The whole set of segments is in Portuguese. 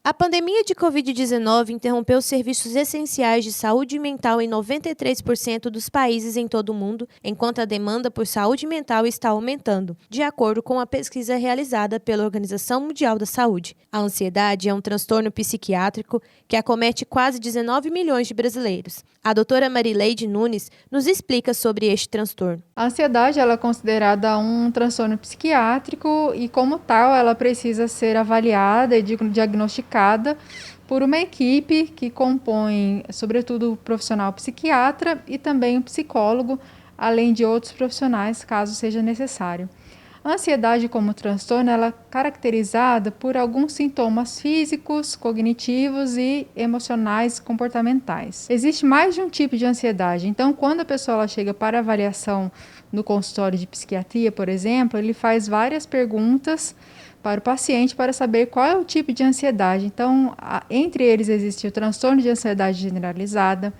A pandemia de Covid-19 interrompeu os serviços essenciais de saúde mental em 93% dos países em todo o mundo, enquanto a demanda por saúde mental está aumentando, de acordo com a pesquisa realizada pela Organização Mundial da Saúde. A ansiedade é um transtorno psiquiátrico que acomete quase 19 milhões de brasileiros. A doutora Marileide Nunes nos explica sobre este transtorno. A ansiedade ela é considerada um transtorno psiquiátrico e, como tal, ela precisa ser avaliada e diagnosticada por uma equipe que compõe, sobretudo, o profissional psiquiatra e também o psicólogo, além de outros profissionais, caso seja necessário. A ansiedade como transtorno ela é caracterizada por alguns sintomas físicos, cognitivos e emocionais comportamentais. Existe mais de um tipo de ansiedade, então quando a pessoa ela chega para avaliação no consultório de psiquiatria, por exemplo, ele faz várias perguntas para o paciente para saber qual é o tipo de ansiedade. Então, entre eles existe o transtorno de ansiedade generalizada,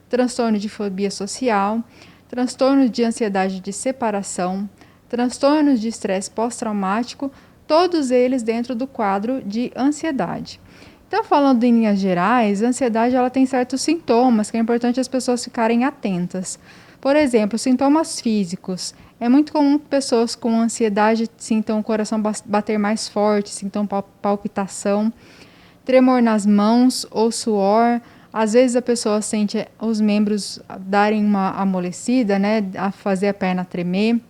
transtorno de fobia social, transtorno de ansiedade de separação, transtornos de estresse pós-traumático, todos eles dentro do quadro de ansiedade. Então, falando em linhas gerais, a ansiedade ela tem certos sintomas que é importante as pessoas ficarem atentas. Por exemplo, sintomas físicos. É muito comum que pessoas com ansiedade sintam o coração bater mais forte, sintam palpitação, tremor nas mãos ou suor. Às vezes a pessoa sente os membros darem uma amolecida, a fazer a perna tremer.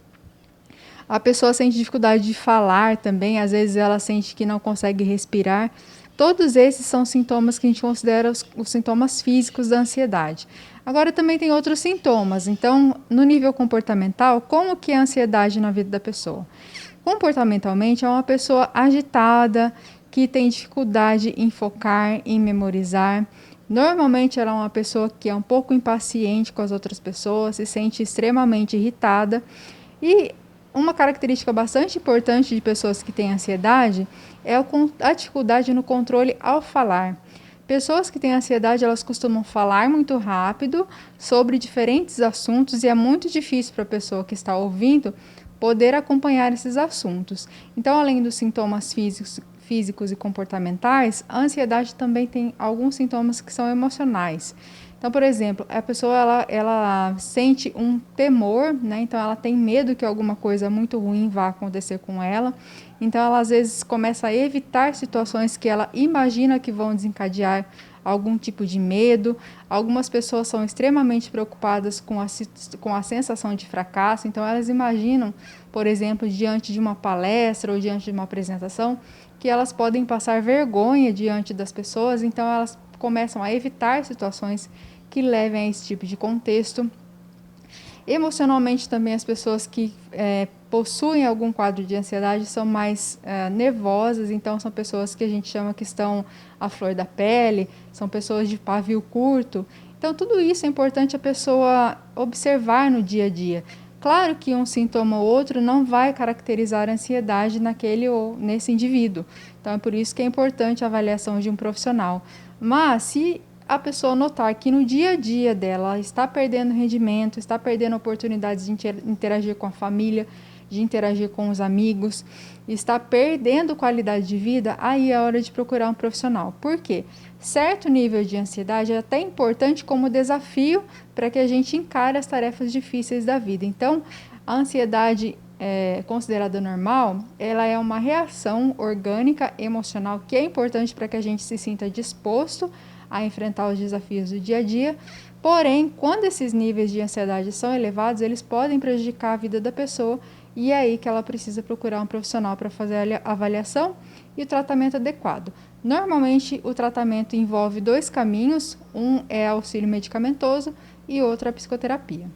A pessoa sente dificuldade de falar também, às vezes ela sente que não consegue respirar. Todos esses são sintomas que a gente considera os sintomas físicos da ansiedade. Agora também tem outros sintomas. Então, no nível comportamental, como que é a ansiedade na vida da pessoa? Comportamentalmente, é uma pessoa agitada, que tem dificuldade em focar, em memorizar. Normalmente, ela é uma pessoa que é um pouco impaciente com as outras pessoas, se sente extremamente irritada. E uma característica bastante importante de pessoas que têm ansiedade é a dificuldade no controle ao falar. Pessoas que têm ansiedade, elas costumam falar muito rápido sobre diferentes assuntos e é muito difícil para a pessoa que está ouvindo poder acompanhar esses assuntos. Então, além dos sintomas físicos e comportamentais, a ansiedade também tem alguns sintomas que são emocionais. Então, por exemplo, a pessoa ela sente um temor, então ela tem medo que alguma coisa muito ruim vá acontecer com ela. Então, ela às vezes começa a evitar situações que ela imagina que vão desencadear algum tipo de medo. Algumas pessoas são extremamente preocupadas com a sensação de fracasso, então elas imaginam, por exemplo, diante de uma palestra ou diante de uma apresentação, que elas podem passar vergonha diante das pessoas, então elas começam a evitar situações que levem a esse tipo de contexto. Emocionalmente também as pessoas que possuem algum quadro de ansiedade são mais nervosas, então são pessoas que a gente chama que estão à flor da pele, são pessoas de pavio curto. Então tudo isso é importante a pessoa observar no dia a dia. Claro que um sintoma ou outro não vai caracterizar a ansiedade naquele ou nesse indivíduo. Então é por isso que é importante a avaliação de um profissional. Mas se a pessoa notar que no dia a dia dela está perdendo rendimento, está perdendo oportunidades de interagir com a família, de interagir com os amigos, está perdendo qualidade de vida, aí é hora de procurar um profissional. Por quê? Certo nível de ansiedade é até importante como desafio para que a gente encare as tarefas difíceis da vida. Então, a ansiedade considerada normal, ela é uma reação orgânica, emocional, que é importante para que a gente se sinta disposto a enfrentar os desafios do dia a dia. Porém, quando esses níveis de ansiedade são elevados, eles podem prejudicar a vida da pessoa e é aí que ela precisa procurar um profissional para fazer a avaliação e o tratamento adequado. Normalmente, o tratamento envolve dois caminhos, um é auxílio medicamentoso e outro a psicoterapia.